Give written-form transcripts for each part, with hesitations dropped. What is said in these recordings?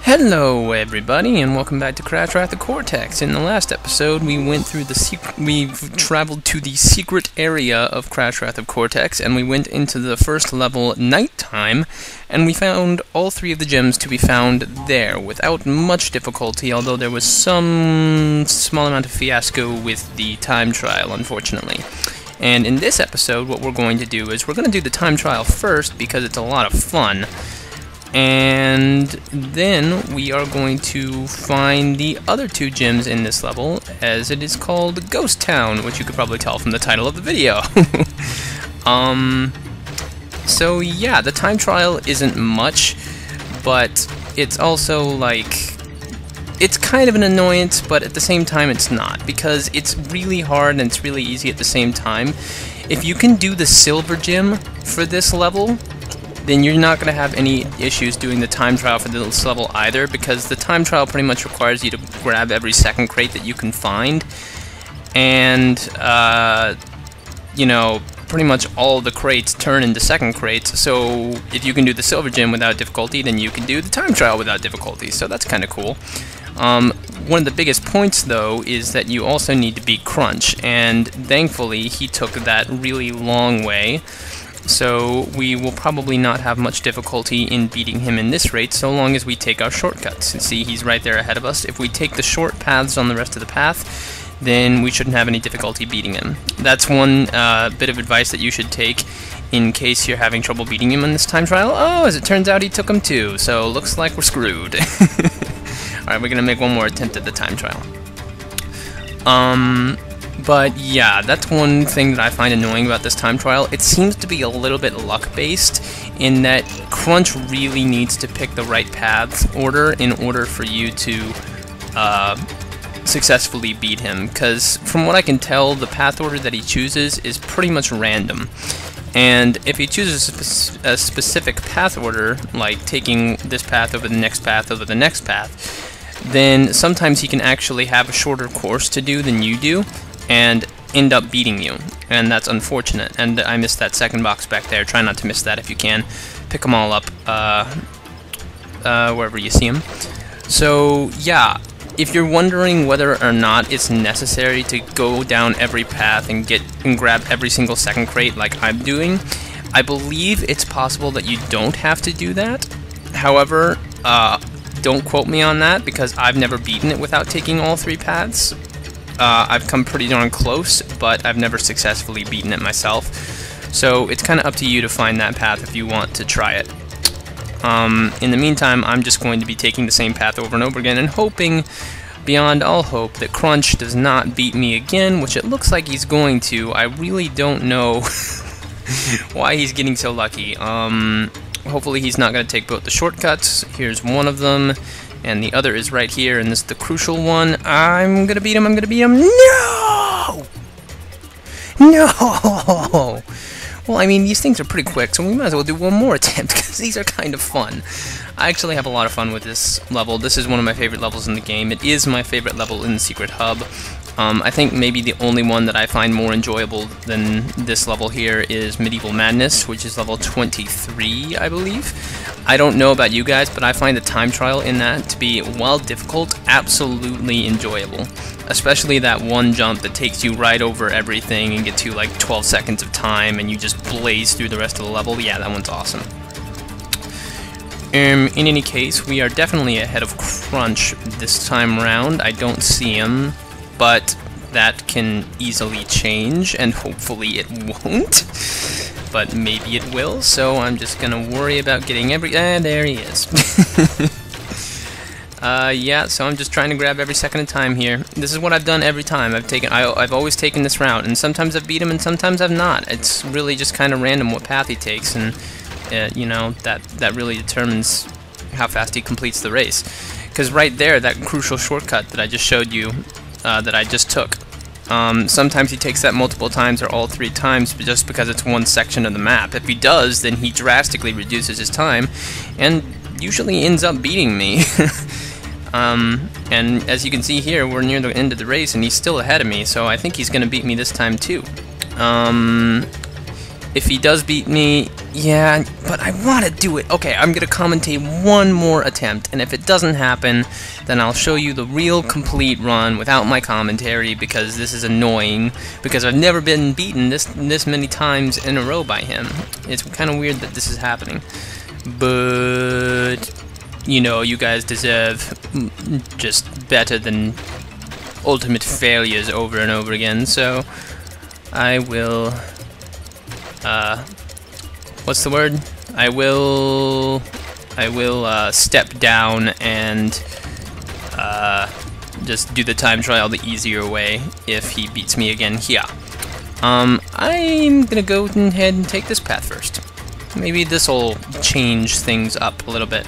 Hello everybody, and welcome back to Crash Wrath of Cortex. In the last episode, we traveled to the secret area of Crash Wrath of Cortex, and we went into the first level, Nighttime, and we found all three of the gems to be found there, without much difficulty, although there was some small amount of fiasco with the time trial, unfortunately. And in this episode, what we're going to do is we're going to do the time trial first, because it's a lot of fun. And then we are going to find the other two gems in this level, as it is called Ghost Town, which you could probably tell from the title of the video. So yeah, the time trial isn't much, but it's also like, it's kind of an annoyance, but at the same time it's not, because it's really hard and it's really easy at the same time. If you can do the silver gem for this level, then you're not going to have any issues doing the time trial for this level either, because the time trial pretty much requires you to grab every second crate that you can find, and you know, pretty much all the crates turn into second crates. So if you can do the silver gem without difficulty, then you can do the time trial without difficulty, so that's kind of cool. One of the biggest points though is that you also need to beat Crunch, and thankfully he took that really long way. So we will probably not have much difficulty in beating him in this rate, so long as we take our shortcuts. And see, he's right there ahead of us. If we take the short paths on the rest of the path, then we shouldn't have any difficulty beating him. That's one bit of advice that you should take in case you're having trouble beating him in this time trial. Oh, as it turns out, he took him too, so looks like we're screwed. Alright, we're gonna make one more attempt at the time trial. But yeah, that's one thing that I find annoying about this time trial. It seems to be a little bit luck-based, in that Crunch really needs to pick the right paths order in order for you to successfully beat him. Because from what I can tell, the path order that he chooses is pretty much random. And if he chooses a specific path order, like taking this path over the next path over the next path, then sometimes he can actually have a shorter course to do than you do, and end up beating you, and that's unfortunate. And I missed that second box back there. Try not to miss that if you can. Pick them all up wherever you see them. So yeah, if you're wondering whether or not it's necessary to go down every path and grab every single second crate like I'm doing, I believe it's possible that you don't have to do that. However, don't quote me on that, because I've never beaten it without taking all three paths. I've come pretty darn close, but I've never successfully beaten it myself. So it's kind of up to you to find that path if you want to try it. In the meantime, I'm just going to be taking the same path over and over again and hoping, beyond all hope, that Crunch does not beat me again, which it looks like he's going to. I really don't know why he's getting so lucky. Hopefully he's not going to take both the shortcuts. Here's one of them. And the other is right here, and this is the crucial one. I'm gonna beat him, I'm gonna beat him. No! No! Well, I mean, these things are pretty quick, so we might as well do one more attempt, because these are kind of fun. I actually have a lot of fun with this level. This is one of my favorite levels in the game. It is my favorite level in the Secret Hub. I think maybe the only one that I find more enjoyable than this level here is Medieval Madness, which is level 23, I believe. I don't know about you guys, but I find the time trial in that to be, while difficult, absolutely enjoyable. Especially that one jump that takes you right over everything and gets you like 12 seconds of time and you just blaze through the rest of the level. Yeah, that one's awesome. In any case, we are definitely ahead of Crunch this time around. I don't see him, but that can easily change, and hopefully it won't. But maybe it will, so I'm just gonna worry about getting every... there he is. Yeah, so I'm just trying to grab every second of time here. This is what I've done every time. I've always taken this route, and sometimes I've beat him and sometimes I've not. It's really just kind of random what path he takes, and you know, that really determines how fast he completes the race. Because right there, that crucial shortcut that I just showed you, that I just took, sometimes he takes that multiple times or all three times just because it's one section of the map. If he does, then he drastically reduces his time and usually ends up beating me. And as you can see here, we're near the end of the race and he's still ahead of me, so I think he's going to beat me this time too. If he does beat me, Yeah, but I want to do it. Okay, I'm going to commentate one more attempt, and if it doesn't happen, then I'll show you the real complete run without my commentary, because this is annoying, because I've never been beaten this many times in a row by him. It's kind of weird that this is happening. But, you know, you guys deserve just better than ultimate failures over and over again, so I will... what's the word? I will step down and just do the time trial the easier way if he beats me again here. I'm gonna go ahead and take this path first. Maybe this'll change things up a little bit.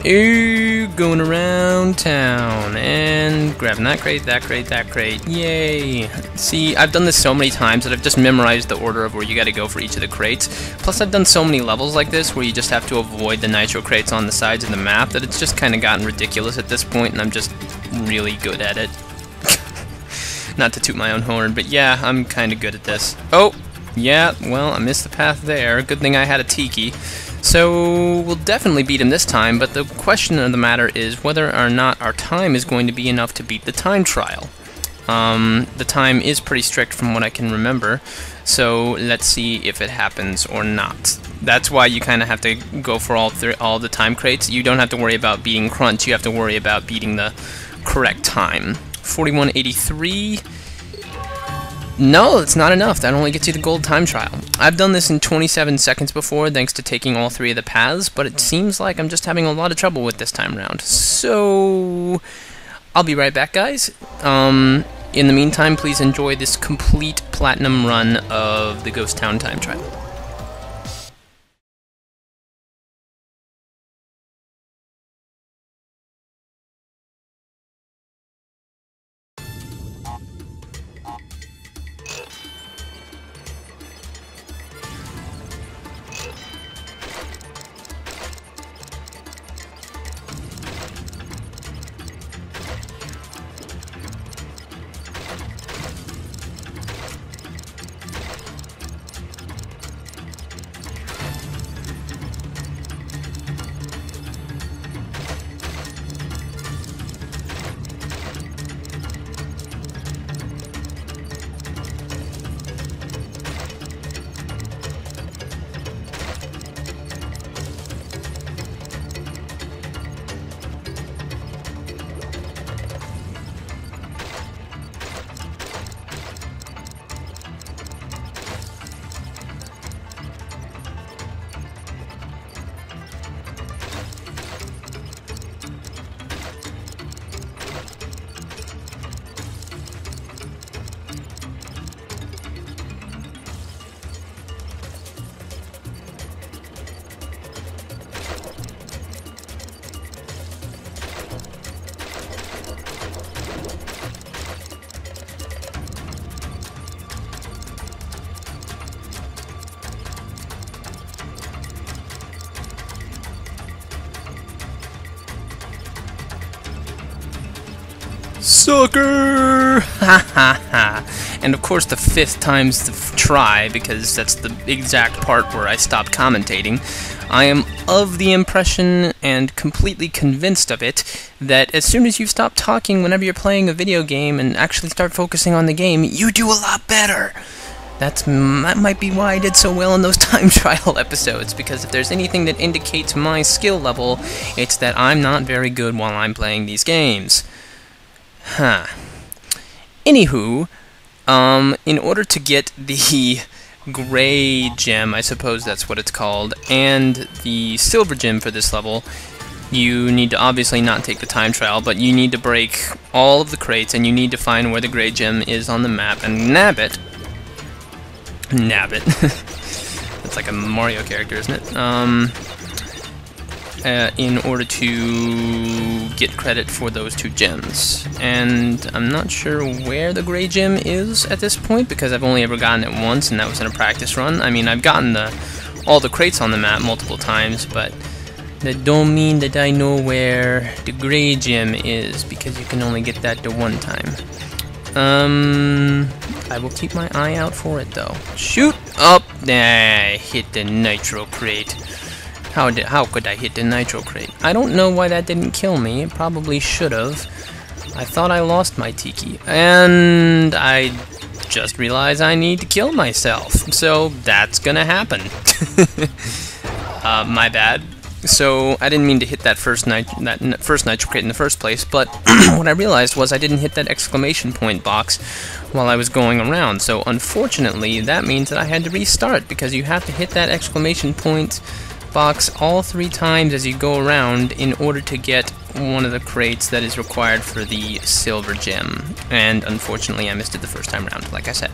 Going around town and grabbing that crate, that crate, that crate. Yay! See, I've done this so many times that I've just memorized the order of where you gotta go for each of the crates. Plus, I've done so many levels like this where you just have to avoid the nitro crates on the sides of the map that it's just kind of gotten ridiculous at this point, and I'm just really good at it. Not to toot my own horn, but yeah, I'm kind of good at this. Oh! Yeah, well, I missed the path there. Good thing I had a tiki. So, we'll definitely beat him this time, but the question of the matter is whether or not our time is going to be enough to beat the time trial. The time is pretty strict from what I can remember, so let's see if it happens or not. That's why you kind of have to go for all the time crates. You don't have to worry about beating Crunch, you have to worry about beating the correct time. 4183... No, it's not enough. That only gets you the gold time trial. I've done this in 27 seconds before, thanks to taking all 3 of the paths, but it seems like I'm just having a lot of trouble with this time around. So, I'll be right back, guys. In the meantime, please enjoy this complete platinum run of the Ghost Town time trial. Sucker! Ha ha ha. And of course the 5th time's the try, because that's the exact part where I stopped commentating. I am of the impression, and completely convinced of it, that as soon as you stop talking whenever you're playing a video game and actually start focusing on the game, you do a lot better! That might be why I did so well in those time trial episodes, because if there's anything that indicates my skill level, it's that I'm not very good while I'm playing these games. Huh. Anywho, in order to get the gray gem, I suppose that's what it's called, and the silver gem for this level, you need to obviously not take the time trial, but you need to break all of the crates, and you need to find where the gray gem is on the map and nab it. Nab it. That's like a Mario character, isn't it? In order to get credit for those 2 gems. And I'm not sure where the gray gem is at this point, because I've only ever gotten it once, and that was in a practice run. I mean, I've gotten all the crates on the map multiple times, but that don't mean that I know where the gray gem is, because you can only get that the one time. I will keep my eye out for it though. Shoot up! Nah, hit the nitro crate. How could I hit the nitro crate? I don't know why that didn't kill me. It probably should have. I thought I lost my Tiki, and I just realized I need to kill myself. So that's gonna happen. My bad. So I didn't mean to hit that first nitro crate in the first place, but what I realized was I didn't hit that exclamation point box while I was going around. So unfortunately, that means that I had to restart, because you have to hit that exclamation point box all 3 times as you go around in order to get one of the crates that is required for the silver gem. And unfortunately, I missed it the first time around, like I said.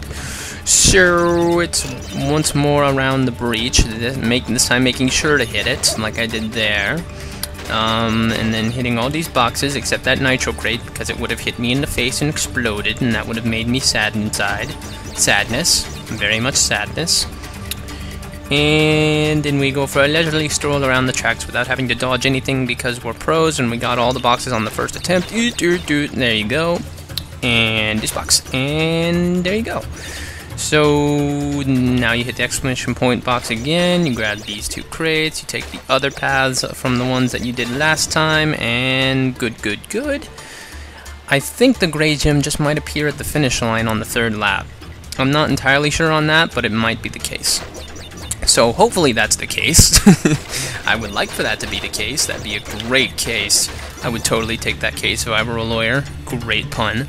So it's once more around the breach, this time making sure to hit it, like I did there. And then hitting all these boxes, except that nitro crate, because it would have hit me in the face and exploded, and that would have made me sad inside. Sadness. Very much sadness. And then we go for a leisurely stroll around the tracks without having to dodge anything, because we're pros and we got all the boxes on the first attempt. There you go. And this box. And there you go. So now you hit the exclamation point box again, you grab these 2 crates, you take the other paths from the ones that you did last time, and good. I think the gray gem just might appear at the finish line on the 3rd lap. I'm not entirely sure on that, but it might be the case. So hopefully that's the case. I would like for that to be the case. That'd be a great case. I would totally take that case if I were a lawyer. Great pun.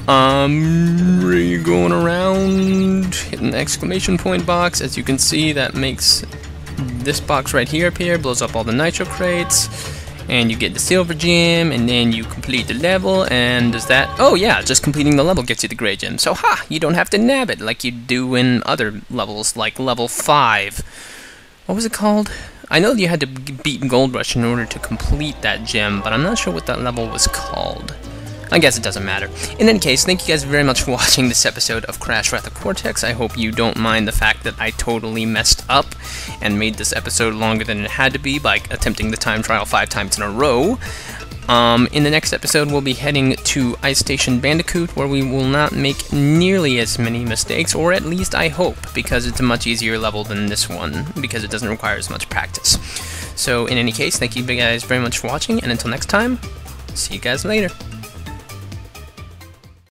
You're going around, hitting the exclamation point box. As you can see, that makes this box right here appear, blows up all the nitro crates, and you get the silver gem, and then you complete the level. And does that... oh yeah, just completing the level gets you the gray gem. So you don't have to nab it like you do in other levels, like level 5. What was it called? I know you had to beat Gold Rush in order to complete that gem, but I'm not sure what that level was called. I guess it doesn't matter. In any case, thank you guys very much for watching this episode of Crash Wrath of Cortex. I hope you don't mind the fact that I totally messed up and made this episode longer than it had to be by attempting the time trial 5 times in a row. In the next episode, we'll be heading to Ice Station Bandicoot, where we will not make nearly as many mistakes, or at least I hope, because it's a much easier level than this one, because it doesn't require as much practice. So in any case, thank you guys very much for watching, and until next time, see you guys later.